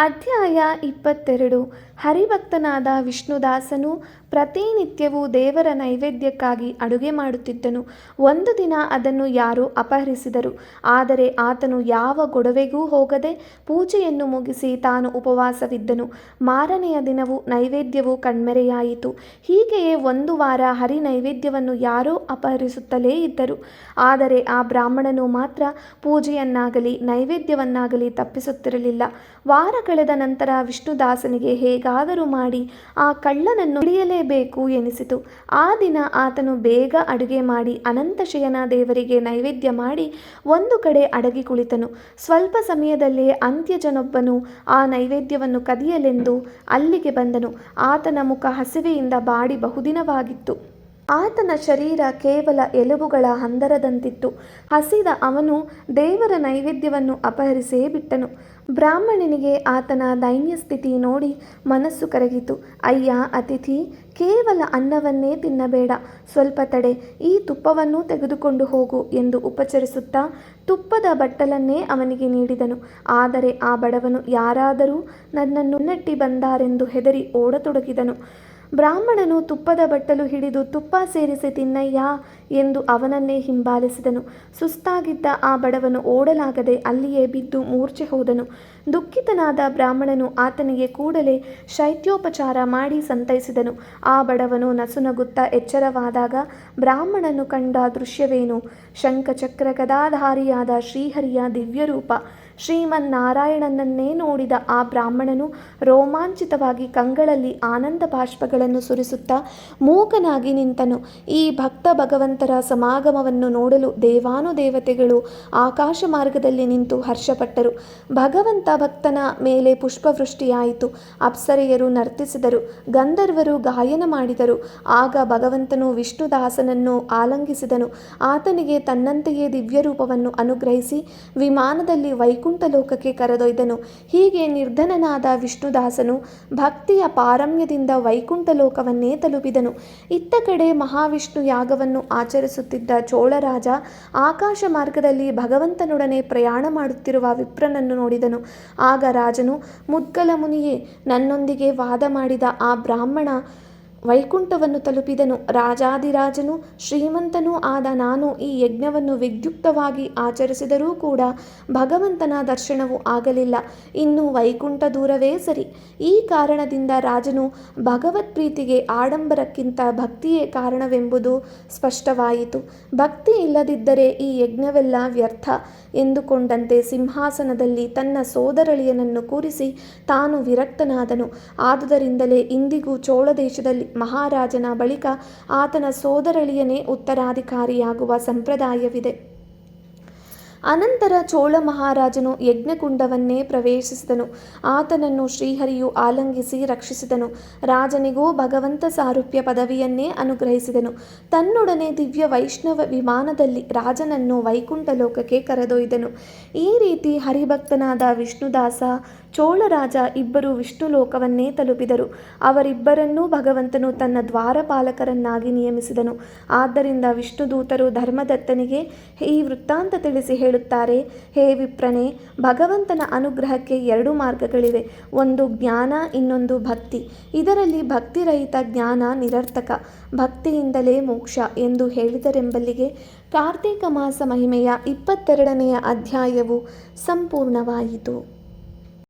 ಅಧ್ಯಾಯ 22. ಹರಿಭಕ್ತನಾದ ವಿಷ್ಣುದಾಸನು ಪ್ರತಿನಿತ್ಯವೂ ದೇವರ ನೈವೇದ್ಯಕ್ಕಾಗಿ ಅಡುಗೆ ಮಾಡುತ್ತಿದ್ದನು. ಒಂದು ದಿನ ಅದನ್ನು ಯಾರೋ ಅಪಹರಿಸಿದರು. ಆದರೆ ಆತನು ಯಾವ ಗೊಡವೆಗೂ ಹೋಗದೆ ಪೂಜೆಯನ್ನು ಮುಗಿಸಿ ತಾನು ಉಪವಾಸವಿದ್ದನು. ಮಾರನೆಯ ದಿನವೂ ನೈವೇದ್ಯವು ಕಣ್ಮರೆಯಾಯಿತು. ಹೀಗೆಯೇ 1 ವಾರ ಹರಿ ನೈವೇದ್ಯವನ್ನು ಯಾರೋ ಅಪಹರಿಸುತ್ತಲೇ ಇದ್ದರು. ಆದರೆ ಆ ಬ್ರಾಹ್ಮಣನು ಮಾತ್ರ ಪೂಜೆಯನ್ನಾಗಲಿ ನೈವೇದ್ಯವನ್ನಾಗಲಿ ತಪ್ಪಿಸುತ್ತಿರಲಿಲ್ಲ. ವಾರ ಕಳೆದ ನಂತರ ವಿಷ್ಣುದಾಸನಿಗೆ ಹೇಗಾದರೂ ಮಾಡಿ ಆ ಕಳ್ಳನನ್ನು ಹಿಡಿಯಲೇಬೇಕು ಎನಿಸಿತು. ಆ ದಿನ ಆತನು ಬೇಗ ಅಡುಗೆ ಮಾಡಿ ಅನಂತಶಯನ ದೇವರಿಗೆ ನೈವೇದ್ಯ ಮಾಡಿ ಒಂದು ಕಡೆ ಅಡಗಿ ಕುಳಿತನು. ಸ್ವಲ್ಪ ಸಮಯದಲ್ಲೇ ಅಂತ್ಯಜನೊಬ್ಬನು ಆ ನೈವೇದ್ಯವನ್ನು ಕದಿಯಲೆಂದು ಅಲ್ಲಿಗೆ ಬಂದನು. ಆತನ ಮುಖ ಹಸಿವೆಯಿಂದ ಬಾಡಿ ಬಹುದಿನವಾಗಿತ್ತು. ಆತನ ಶರೀರ ಕೇವಲ ಎಲುಬುಗಳ ಹಂದರದಂತಿತ್ತು. ಹಸಿದ ಅವನು ದೇವರ ನೈವೇದ್ಯವನ್ನು ಅಪಹರಿಸೇ ಬಿಟ್ಟನು. ಬ್ರಾಹ್ಮಣನಿಗೆ ಆತನ ದೈನ್ಯ ಸ್ಥಿತಿ ನೋಡಿ ಮನಸ್ಸು ಕರಗಿತು. ಅಯ್ಯ ಅತಿಥಿ, ಕೇವಲ ಅನ್ನವನ್ನೇ ತಿನ್ನಬೇಡ, ಸ್ವಲ್ಪ ತಡೆ, ಈ ತುಪ್ಪವನ್ನು ತೆಗೆದುಕೊಂಡು ಹೋಗು ಎಂದು ಉಪಚರಿಸುತ್ತಾ ತುಪ್ಪದ ಬಟ್ಟಲನ್ನೇ ಅವನಿಗೆ ನೀಡಿದನು. ಆದರೆ ಆ ಬಡವನು ಯಾರಾದರೂ ನನ್ನನ್ನು ನೆಟ್ಟಿ ಬಂದಾರೆಂದು ಹೆದರಿ ಓಡತೊಡಗಿದನು. ಬ್ರಾಹ್ಮಣನು ತುಪ್ಪದ ಬಟ್ಟಲು ಹಿಡಿದು ತುಪ್ಪ ಸೇರಿಸಿ ತಿನ್ನಯ್ಯ ಎಂದು ಅವನನ್ನೇ ಹಿಂಬಾಲಿಸಿದನು. ಸುಸ್ತಾಗಿದ್ದ ಆ ಬಡವನು ಓಡಲಾಗದೆ ಅಲ್ಲಿಯೇ ಬಿದ್ದು ಮೂರ್ಛೆ ಹೋದನು. ದುಃಖಿತನಾದ ಬ್ರಾಹ್ಮಣನು ಆತನಿಗೆ ಕೂಡಲೇ ಶೈತ್ಯೋಪಚಾರ ಮಾಡಿ ಸಂತೈಸಿದನು. ಆ ಬಡವನು ನಸುನಗುತ್ತಾ ಎಚ್ಚರವಾದಾಗ ಬ್ರಾಹ್ಮಣನು ಕಂಡ ದೃಶ್ಯವೇನು? ಶಂಖಚಕ್ರ ಗದಾಧಾರಿಯಾದ ಶ್ರೀಹರಿಯ ದಿವ್ಯರೂಪ. ಶ್ರೀಮನ್ನಾರಾಯಣನನ್ನೇ ನೋಡಿದ ಆ ಬ್ರಾಹ್ಮಣನು ರೋಮಾಂಚಿತವಾಗಿ ಕಂಗಳಲ್ಲಿ ಆನಂದ ಬಾಷ್ಪಗಳನ್ನು ಸುರಿಸುತ್ತಾ ಮೂಕನಾಗಿ ನಿಂತನು. ಈ ಭಕ್ತ ಭಗವಂತರ ಸಮಾಗಮವನ್ನು ನೋಡಲು ದೇವಾನುದೇವತೆಗಳು ಆಕಾಶ ಮಾರ್ಗದಲ್ಲಿ ನಿಂತು ಹರ್ಷಪಟ್ಟರು. ಭಗವಂತ ಭಕ್ತನ ಮೇಲೆ ಪುಷ್ಪವೃಷ್ಟಿಯಾಯಿತು. ಅಪ್ಸರೆಯರು ನರ್ತಿಸಿದರು, ಗಂಧರ್ವರು ಗಾಯನ ಮಾಡಿದರು. ಆಗ ಭಗವಂತನು ವಿಷ್ಣುದಾಸನನ್ನು ಆಲಂಗಿಸಿದನು. ಆತನಿಗೆ ತನ್ನಂತೆಯೇ ದಿವ್ಯರೂಪವನ್ನು ಅನುಗ್ರಹಿಸಿ ವಿಮಾನದಲ್ಲಿ ವೈಕುಂಠ ಲೋಕಕ್ಕೆ ಕರೆದೊಯ್ದನು. ಹೀಗೆ ನಿರ್ಧನನಾದ ವಿಷ್ಣುದಾಸನು ಭಕ್ತಿಯ ಪಾರಮ್ಯದಿಂದ ವೈಕುಂಠ ಲೋಕವನ್ನೇ ತಲುಪಿದನು. ಇತ್ತ ಕಡೆ ಮಹಾವಿಷ್ಣು ಯಾಗವನ್ನು ಆಚರಿಸುತ್ತಿದ್ದ ಚೋಳರಾಜ ಆಕಾಶ ಮಾರ್ಗದಲ್ಲಿ ಭಗವಂತನೊಡನೆ ಪ್ರಯಾಣ ಮಾಡುತ್ತಿರುವ ವಿಪ್ರನನ್ನು ನೋಡಿದನು. ಆಗ ರಾಜನು, ಮುದ್ಗಲ ಮುನಿಯೇ, ನನ್ನೊಂದಿಗೆ ವಾದ ಮಾಡಿದ ಆ ಬ್ರಾಹ್ಮಣ ವೈಕುಂಠವನ್ನು ತಲುಪಿದನು. ರಾಜಾದಿರಾಜನು ಶ್ರೀಮಂತನೂ ಆದ ನಾನು ಈ ಯಜ್ಞವನ್ನು ವಿದ್ಯುಕ್ತವಾಗಿ ಆಚರಿಸಿದರೂ ಕೂಡ ಭಗವಂತನ ದರ್ಶನವೂ ಆಗಲಿಲ್ಲ. ಇನ್ನು ವೈಕುಂಠ ದೂರವೇ ಸರಿ. ಈ ಕಾರಣದಿಂದ ರಾಜನು ಭಗವತ್ ಪ್ರೀತಿಗೆ ಆಡಂಬರಕ್ಕಿಂತ ಭಕ್ತಿಯೇ ಕಾರಣವೆಂಬುದು ಸ್ಪಷ್ಟವಾಯಿತು. ಭಕ್ತಿ ಇಲ್ಲದಿದ್ದರೆ ಈ ಯಜ್ಞವೆಲ್ಲ ವ್ಯರ್ಥ ಎಂದುಕೊಂಡಂತೆ ಸಿಂಹಾಸನದಲ್ಲಿ ತನ್ನ ಸೋದರಳಿಯನನ್ನು ಕೂರಿಸಿ ತಾನು ವಿರಕ್ತನಾದನು. ಆದುದರಿಂದಲೇ ಇಂದಿಗೂ ಚೋಳ ದೇಶದಲ್ಲಿ ಮಹಾರಾಜನ ಬಳಿಕ ಆತನ ಸೋದರಳಿಯನೇ ಉತ್ತರಾಧಿಕಾರಿಯಾಗುವ ಸಂಪ್ರದಾಯವಿದೆ. ಅನಂತರ ಚೋಳ ಮಹಾರಾಜನು ಯಜ್ಞಕುಂಡವನ್ನೇ ಪ್ರವೇಶಿಸಿದನು. ಆತನನ್ನು ಶ್ರೀಹರಿಯು ಆಲಂಗಿಸಿ ರಕ್ಷಿಸಿದನು. ರಾಜನಿಗೂ ಭಗವಂತ ಸಾರೂಪ್ಯ ಪದವಿಯನ್ನೇ ಅನುಗ್ರಹಿಸಿದನು. ತನ್ನೊಡನೆ ದಿವ್ಯ ವೈಷ್ಣವ ವಿಮಾನದಲ್ಲಿ ರಾಜನನ್ನು ವೈಕುಂಠ ಲೋಕಕ್ಕೆ ಕರೆದೊಯ್ದನು. ಈ ರೀತಿ ಹರಿಭಕ್ತನಾದ ವಿಷ್ಣುದಾಸ ಚೋಳರಾಜ ಇಬ್ಬರು ವಿಷ್ಣು ಲೋಕವನ್ನೇ ತಲುಪಿದರು. ಅವರಿಬ್ಬರನ್ನೂ ಭಗವಂತನು ತನ್ನ ದ್ವಾರಪಾಲಕರನ್ನಾಗಿ ನಿಯಮಿಸಿದನು. ಆದ್ದರಿಂದ ವಿಷ್ಣುದೂತರು ಧರ್ಮದತ್ತನಿಗೆ ಈ ವೃತ್ತಾಂತ ತಿಳಿಸಿ ಹೇಳುತ್ತಾರೆ. ಹೇ ವಿಪ್ರನೇ, ಭಗವಂತನ ಅನುಗ್ರಹಕ್ಕೆ 2 ಮಾರ್ಗಗಳಿವೆ. ಒಂದು ಜ್ಞಾನ, ಇನ್ನೊಂದು ಭಕ್ತಿ. ಇದರಲ್ಲಿ ಭಕ್ತಿರಹಿತ ಜ್ಞಾನ ನಿರರ್ಥಕ, ಭಕ್ತಿಯಿಂದಲೇ ಮೋಕ್ಷ ಎಂದು ಹೇಳಿದರೆಂಬಲ್ಲಿಗೆ ಕಾರ್ತೀಕ ಮಾಸ ಮಹಿಮೆಯ 22ನೆಯ ಅಧ್ಯಾಯವು ಸಂಪೂರ್ಣವಾಯಿತು.